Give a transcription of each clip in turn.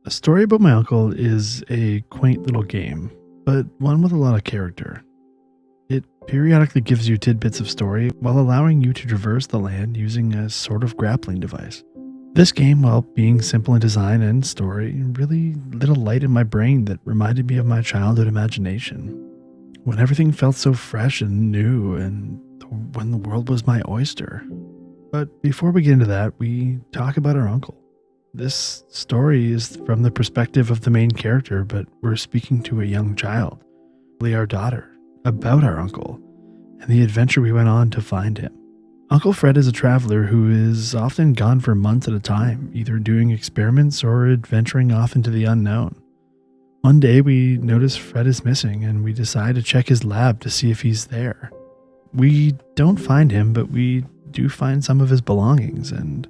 A Story About My Uncle is a quaint little game, but one with a lot of character. It periodically gives you tidbits of story while allowing you to traverse the land using a sort of grappling device. This game, while being simple in design and story, really lit a light in my brain that reminded me of my childhood imagination, when everything felt so fresh and new and when the world was my oyster. But before we get into that, we talk about our uncle. This story is from the perspective of the main character, but we're speaking to a young child, our daughter, about our uncle and the adventure we went on to find him. Uncle Fred is a traveler who is often gone for months at a time, either doing experiments or adventuring off into the unknown. One day we notice Fred is missing and we decide to check his lab to see if he's there. We don't find him, but we do find some of his belongings, and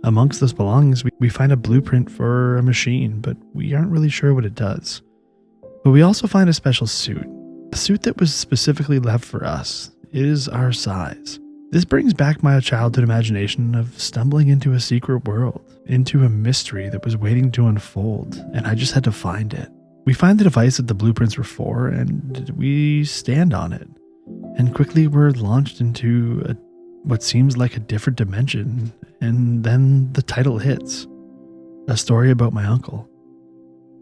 amongst those belongings, we find a blueprint for a machine, but we aren't really sure what it does. But we also find a special suit, a suit that was specifically left for us. It is our size. This brings back my childhood imagination of stumbling into a secret world, into a mystery that was waiting to unfold, and I just had to find it. We find the device that the blueprints were for, and we stand on it. And quickly we're launched into what seems like a different dimension, and then the title hits. A Story About My Uncle.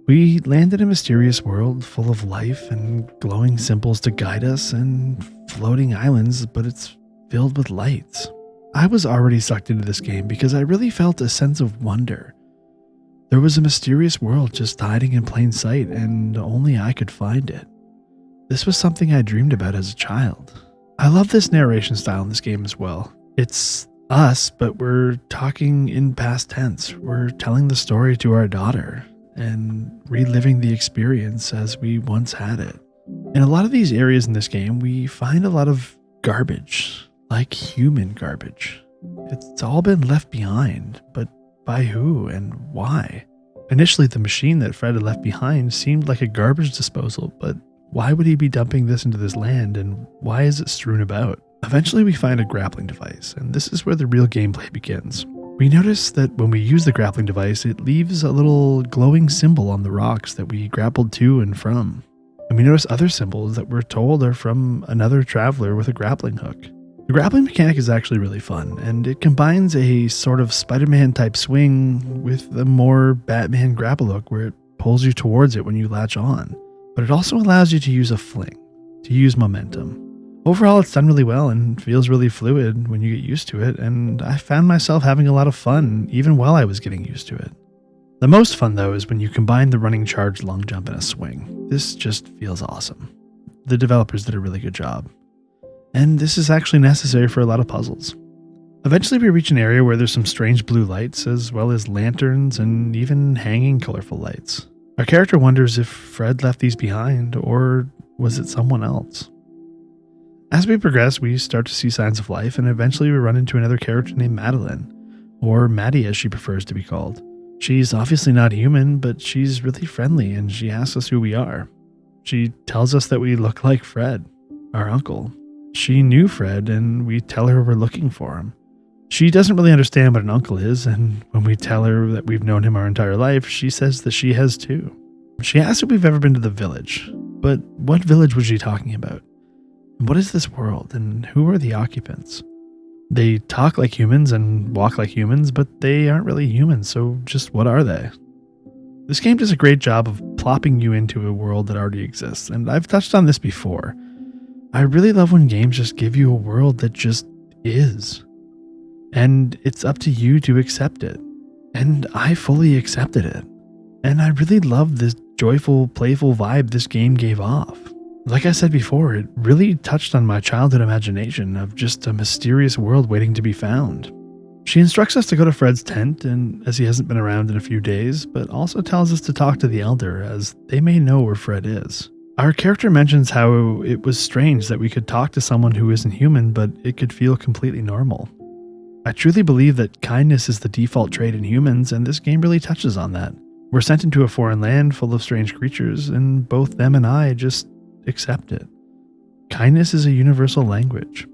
We land in a mysterious world full of life and glowing symbols to guide us and floating islands, but it's filled with lights. I was already sucked into this game because I really felt a sense of wonder. There was a mysterious world just hiding in plain sight, and only I could find it. This was something I dreamed about as a child. I love this narration style in this game as well. It's us, but we're talking in past tense. We're telling the story to our daughter and reliving the experience as we once had it. In a lot of these areas in this game, we find a lot of garbage, like human garbage. It's all been left behind, but by who and why? Initially, the machine that Fred had left behind seemed like a garbage disposal, but why would he be dumping this into this land, and why is it strewn about? Eventually we find a grappling device, and this is where the real gameplay begins. We notice that when we use the grappling device, it leaves a little glowing symbol on the rocks that we grappled to and from. And we notice other symbols that we're told are from another traveler with a grappling hook. The grappling mechanic is actually really fun, and it combines a sort of Spider-Man type swing with a more Batman grapple hook where it pulls you towards it when you latch on. But it also allows you to use a fling, to use momentum. Overall, it's done really well and feels really fluid when you get used to it, and I found myself having a lot of fun even while I was getting used to it. The most fun, though, is when you combine the running charge, long jump, and a swing. This just feels awesome. The developers did a really good job. And this is actually necessary for a lot of puzzles. Eventually, we reach an area where there's some strange blue lights, as well as lanterns and even hanging colorful lights. Our character wonders if Fred left these behind, or was it someone else? As we progress, we start to see signs of life, and eventually we run into another character named Madeline, or Maddie as she prefers to be called. She's obviously not human, but she's really friendly, and she asks us who we are. She tells us that we look like Fred, our uncle. She knew Fred, and we tell her we're looking for him. She doesn't really understand what an uncle is, and when we tell her that we've known him our entire life, she says that she has too. She asks if we've ever been to the village, but what village was she talking about? And what is this world, and who are the occupants? They talk like humans and walk like humans, but they aren't really humans, so just what are they? This game does a great job of plopping you into a world that already exists, and I've touched on this before. I really love when games just give you a world that just is. And it's up to you to accept it. And I fully accepted it. And I really love this joyful, playful vibe this game gave off. Like I said before, it really touched on my childhood imagination of just a mysterious world waiting to be found. She instructs us to go to Fred's tent, and as he hasn't been around in a few days, but also tells us to talk to the elder, as they may know where Fred is. Our character mentions how it was strange that we could talk to someone who isn't human, but it could feel completely normal. I truly believe that kindness is the default trait in humans, and this game really touches on that. We're sent into a foreign land full of strange creatures, and both them and I just accept it. Kindness is a universal language.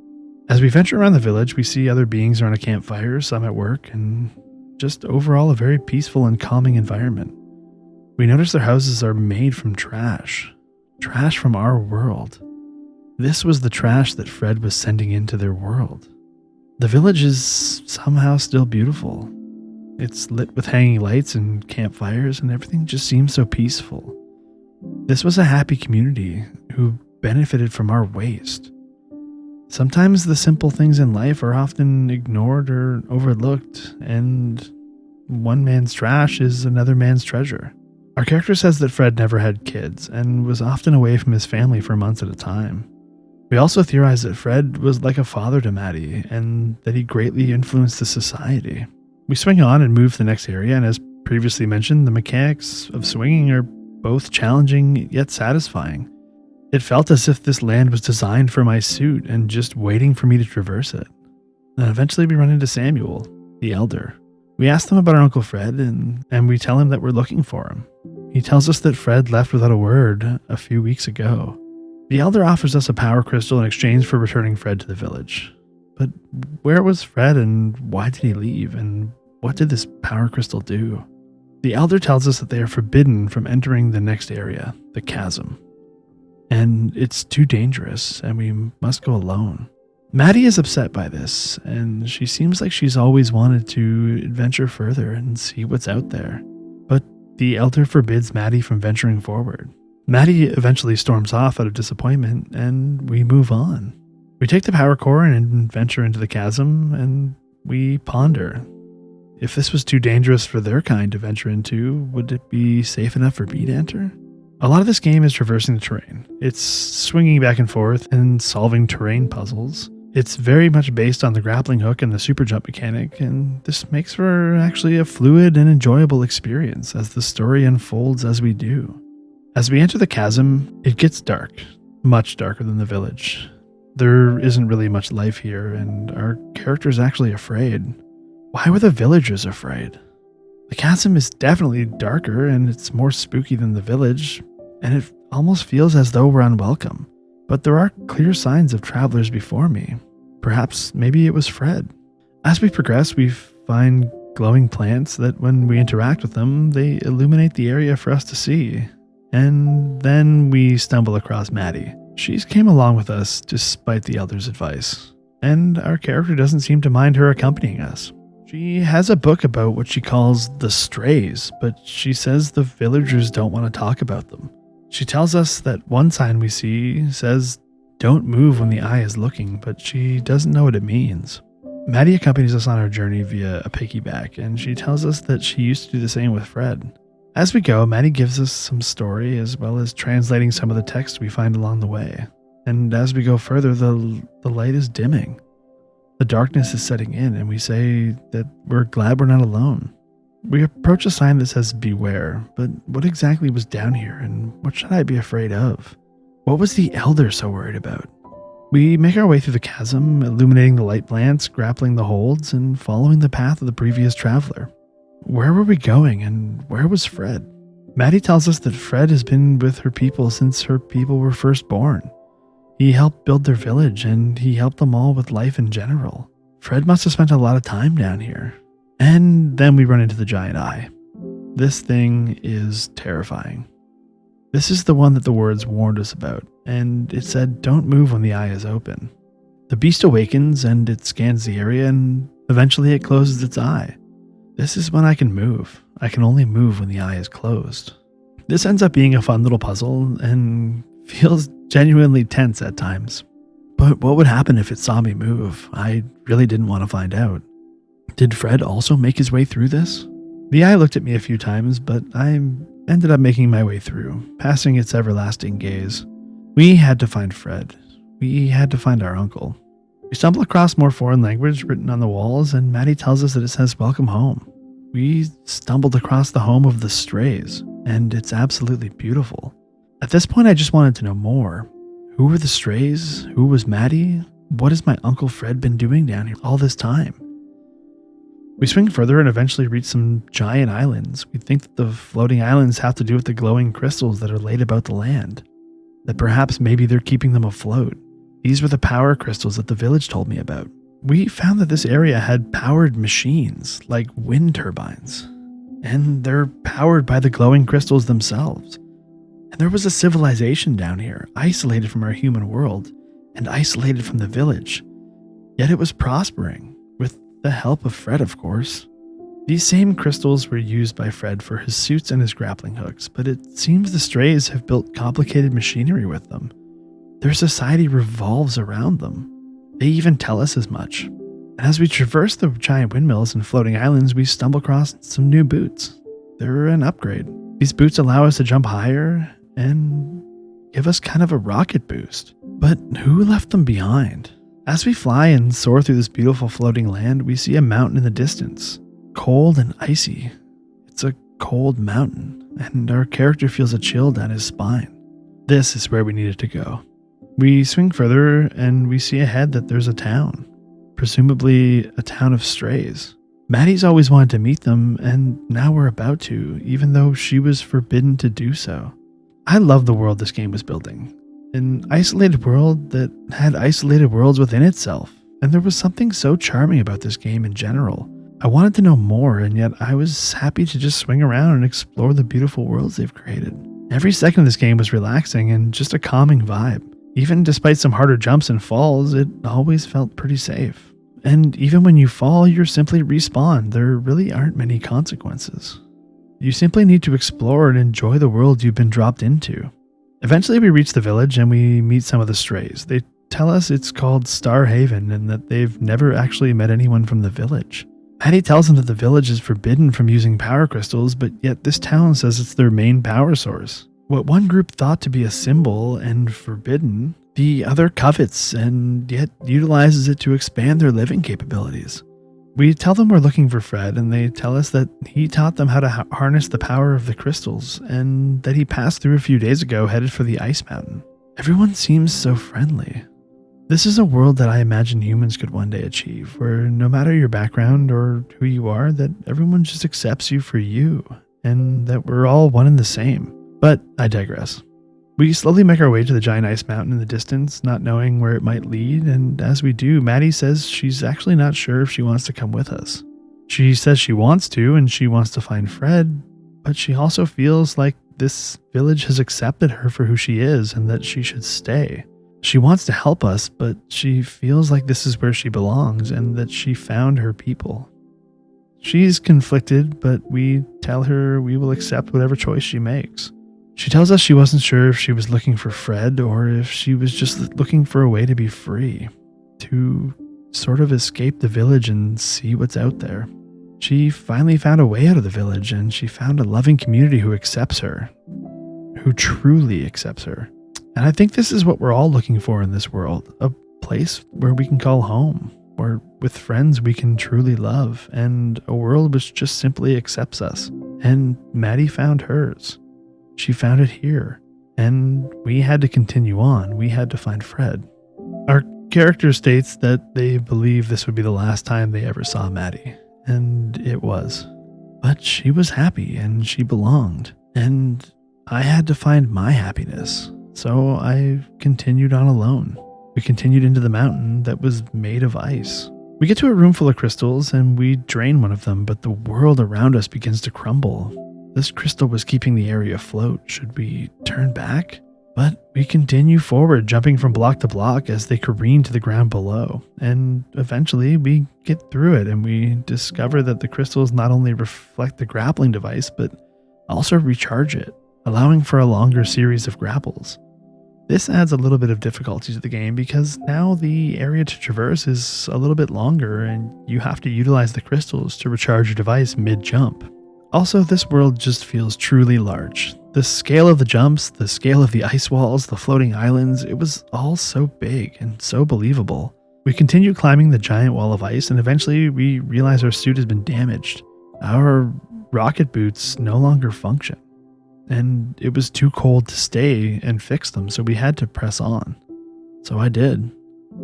As we venture around the village, we see other beings around a campfire, some at work, and just overall a very peaceful and calming environment. We notice their houses are made from trash. Trash from our world. This was the trash that Fred was sending into their world. The village is somehow still beautiful. It's lit with hanging lights and campfires, and everything just seems so peaceful. This was a happy community who benefited from our waste. Sometimes the simple things in life are often ignored or overlooked, and one man's trash is another man's treasure. Our character says that Fred never had kids and was often away from his family for months at a time. We also theorize that Fred was like a father to Maddie and that he greatly influenced the society. We swing on and move to the next area, and as previously mentioned, the mechanics of swinging are both challenging yet satisfying. It felt as if this land was designed for my suit and just waiting for me to traverse it. And eventually we run into Samuel, the elder. We ask him about our Uncle Fred and we tell him that we're looking for him. He tells us that Fred left without a word a few weeks ago. The elder offers us a power crystal in exchange for returning Fred to the village. But where was Fred and why did he leave, and what did this power crystal do? The elder tells us that they are forbidden from entering the next area, the chasm. And it's too dangerous and we must go alone. Maddie is upset by this, and she seems like she's always wanted to adventure further and see what's out there. But the elder forbids Maddie from venturing forward. Maddie eventually storms off out of disappointment, and we move on. We take the power core and venture into the chasm, and we ponder. If this was too dangerous for their kind to venture into, would it be safe enough for me to enter? A lot of this game is traversing the terrain. It's swinging back and forth and solving terrain puzzles. It's very much based on the grappling hook and the super jump mechanic, and this makes for actually a fluid and enjoyable experience as the story unfolds as we do. As we enter the chasm, it gets dark, much darker than the village. There isn't really much life here, and our character's actually afraid. Why were the villagers afraid? The chasm is definitely darker, and it's more spooky than the village, and it almost feels as though we're unwelcome. But there are clear signs of travelers before me. Perhaps maybe it was Fred. As we progress, we find glowing plants that when we interact with them, they illuminate the area for us to see. And then we stumble across Maddie. She's came along with us despite the elder's advice, and our character doesn't seem to mind her accompanying us. She has a book about what she calls the strays, but she says the villagers don't want to talk about them. She tells us that one sign we see says, "Don't move when the eye is looking," but she doesn't know what it means. Maddie accompanies us on our journey via a piggyback, and she tells us that she used to do the same with Fred. As we go, Maddie gives us some story as well as translating some of the text we find along the way. And as we go further, the light is dimming. The darkness is setting in, and we say that we're glad we're not alone. We approach a sign that says beware, but what exactly was down here, and what should I be afraid of? What was the elder so worried about? We make our way through the chasm, illuminating the light plants, grappling the holds, and following the path of the previous traveler. Where were we going, and where was Fred? Maddie tells us that Fred has been with her people since her people were first born. He helped build their village, and he helped them all with life in general. Fred must have spent a lot of time down here. And then we run into the giant eye. This thing is terrifying. This is the one that the words warned us about, and it said don't move when the eye is open. The beast awakens, and it scans the area, and eventually it closes its eye. This is when I can move. I can only move when the eye is closed. This ends up being a fun little puzzle, and feels genuinely tense at times. But what would happen if it saw me move? I really didn't want to find out. Did Fred also make his way through this? The eye looked at me a few times, but I ended up making my way through, passing its everlasting gaze. We had to find Fred. We had to find our uncle. We stumble across more foreign language written on the walls, and Maddie tells us that it says welcome home. We stumbled across the home of the strays, and it's absolutely beautiful. At this point, I just wanted to know more. Who were the strays? Who was Maddie? What has my Uncle Fred been doing down here all this time? We swing further and eventually reach some giant islands. We think that the floating islands have to do with the glowing crystals that are laid about the land. That perhaps maybe they're keeping them afloat. These were the power crystals that the village told me about. We found that this area had powered machines, like wind turbines. and they're powered by the glowing crystals themselves. And there was a civilization down here, isolated from our human world and isolated from the village. Yet it was prospering, with the help of Fred, of course. These same crystals were used by Fred for his suits and his grappling hooks, but it seems the strays have built complicated machinery with them. Their society revolves around them. They even tell us as much. And as we traverse the giant windmills and floating islands, we stumble across some new boots. They're an upgrade. These boots allow us to jump higher and give us kind of a rocket boost. But who left them behind? As we fly and soar through this beautiful floating land, we see a mountain in the distance. Cold and icy. It's a cold mountain, and our character feels a chill down his spine. This is where we needed to go. We swing further, and we see ahead that there's a town. Presumably a town of strays. Maddie's always wanted to meet them, and now we're about to, even though she was forbidden to do so. I love the world this game was building. An isolated world that had isolated worlds within itself. And there was something so charming about this game in general. I wanted to know more, and yet I was happy to just swing around and explore the beautiful worlds they've created. Every second of this game was relaxing and just a calming vibe. Even despite some harder jumps and falls, it always felt pretty safe. And even when you fall, you're simply respawned. There really aren't many consequences. You simply need to explore and enjoy the world you've been dropped into. Eventually we reach the village and we meet some of the strays. They tell us it's called Star Haven and that they've never actually met anyone from the village. Maddie tells them that the village is forbidden from using power crystals, but yet this town says it's their main power source. What one group thought to be a symbol and forbidden, the other covets and yet utilizes it to expand their living capabilities. We tell them we're looking for Fred, and they tell us that he taught them how to harness the power of the crystals, and that he passed through a few days ago headed for the Ice Mountain. Everyone seems so friendly. This is a world that I imagine humans could one day achieve, where no matter your background or who you are, that everyone just accepts you for you, and that we're all one and the same. But I digress. We slowly make our way to the giant ice mountain in the distance, not knowing where it might lead, and as we do, Maddie says she's actually not sure if she wants to come with us. She says she wants to, and she wants to find Fred, but she also feels like this village has accepted her for who she is and that she should stay. She wants to help us, but she feels like this is where she belongs and that she found her people. She's conflicted, but we tell her we will accept whatever choice she makes. She tells us she wasn't sure if she was looking for Fred or if she was just looking for a way to be free, to sort of escape the village and see what's out there. She finally found a way out of the village, and she found a loving community who accepts her, who truly accepts her. And I think this is what we're all looking for in this world, a place where we can call home, where with friends we can truly love, and a world which just simply accepts us. And Maddie found hers. She found it here, and we had to continue on. We had to find Fred. Our character states that they believe this would be the last time they ever saw Maddie, and it was. But she was happy, and she belonged, and I had to find my happiness. So I continued on alone. We continued into the mountain that was made of ice. We get to a room full of crystals and we drain one of them, but the world around us begins to crumble. This crystal was keeping the area afloat. Should we turn back? But we continue forward, jumping from block to block as they careen to the ground below. And eventually we get through it and we discover that the crystals not only reflect the grappling device, but also recharge it, allowing for a longer series of grapples. This adds a little bit of difficulty to the game because now the area to traverse is a little bit longer and you have to utilize the crystals to recharge your device mid-jump. Also, this world just feels truly large. The scale of the jumps, the scale of the ice walls, the floating islands, it was all so big and so believable. We continue climbing the giant wall of ice and eventually we realize our suit has been damaged. Our rocket boots no longer function. And it was too cold to stay and fix them, so we had to press on. So I did.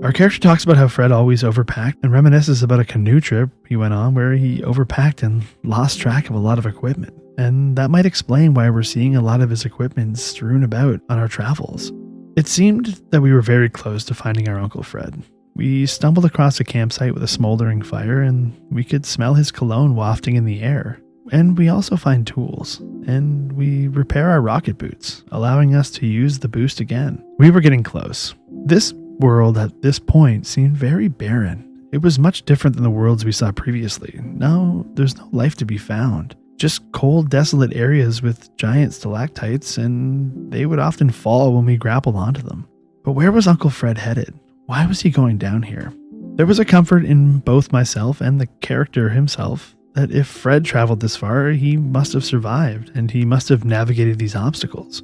Our character talks about how Fred always overpacked and reminisces about a canoe trip he went on where he overpacked and lost track of a lot of equipment. And that might explain why we're seeing a lot of his equipment strewn about on our travels. It seemed that we were very close to finding our Uncle Fred. We stumbled across a campsite with a smoldering fire and we could smell his cologne wafting in the air. And we also find tools, and we repair our rocket boots, allowing us to use the boost again. We were getting close. This world at this point seemed very barren. It was much different than the worlds we saw previously. No, there's no life to be found. Just cold, desolate areas with giant stalactites, and they would often fall when we grappled onto them. But where was Uncle Fred headed? Why was he going down here? There was a comfort in both myself and the character himself that if Fred traveled this far, he must have survived, and he must have navigated these obstacles,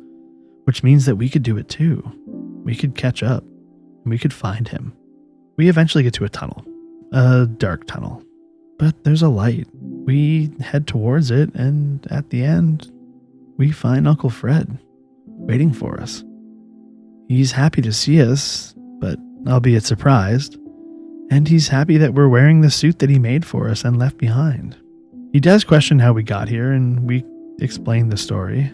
which means that we could do it too. We could catch up, and we could find him. We eventually get to a tunnel, a dark tunnel, but there's a light. We head towards it, and at the end, we find Uncle Fred waiting for us. He's happy to see us, but albeit surprised, and he's happy that we're wearing the suit that he made for us and left behind. He does question how we got here, and we explain the story,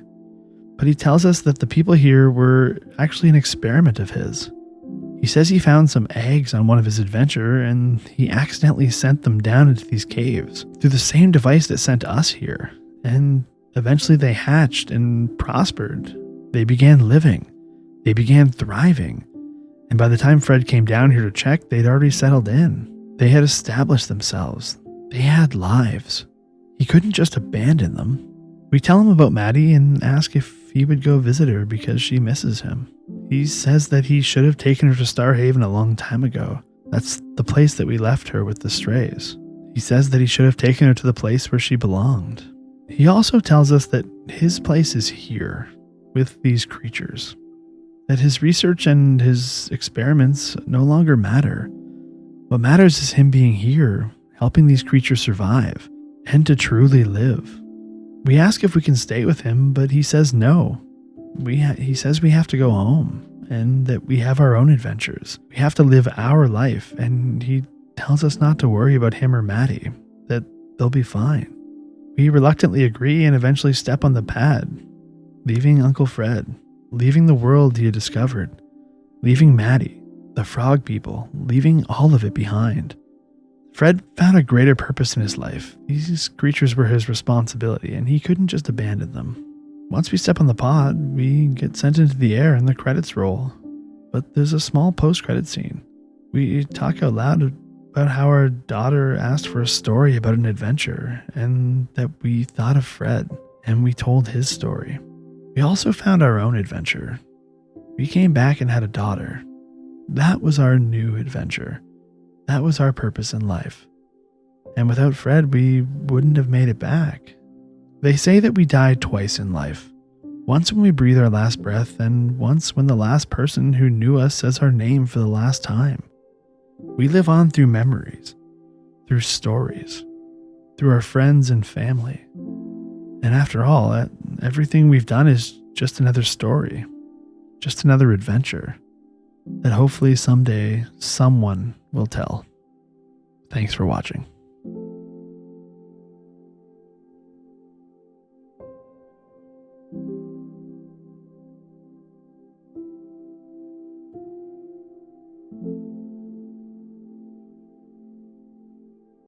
but he tells us that the people here were actually an experiment of his. He says he found some eggs on one of his adventure, and he accidentally sent them down into these caves through the same device that sent us here, and eventually they hatched and prospered. They began living. They began thriving. And by the time Fred came down here to check, they'd already settled in. They had established themselves. They had lives. He couldn't just abandon them. We tell him about Maddie and ask if he would go visit her because she misses him. He says that he should have taken her to Starhaven a long time ago. That's the place that we left her with the strays. He says that he should have taken her to the place where she belonged. He also tells us that his place is here, with these creatures. That his research and his experiments no longer matter. What matters is him being here, helping these creatures survive, and to truly live. We ask if we can stay with him, but he says no. He says we have to go home, and that we have our own adventures. We have to live our life, and he tells us not to worry about him or Maddie, that they'll be fine. We reluctantly agree and eventually step on the pad, leaving Uncle Fred. Leaving the world he had discovered, leaving Maddie, the frog people, leaving all of it behind. Fred found a greater purpose in his life. These creatures were his responsibility, and he couldn't just abandon them. Once we step on the pod, we get sent into the air and the credits roll. But there's a small post-credit scene. We talk out loud about how our daughter asked for a story about an adventure, and that we thought of Fred, and we told his story. We also found our own adventure. We came back and had a daughter. That was our new adventure. That was our purpose in life. And without Fred, we wouldn't have made it back. They say that we die twice in life. Once when we breathe our last breath, and once when the last person who knew us says our name for the last time. We live on through memories, through stories, through our friends and family. And after all, everything we've done is just another story, just another adventure that hopefully someday someone will tell. Thanks for watching.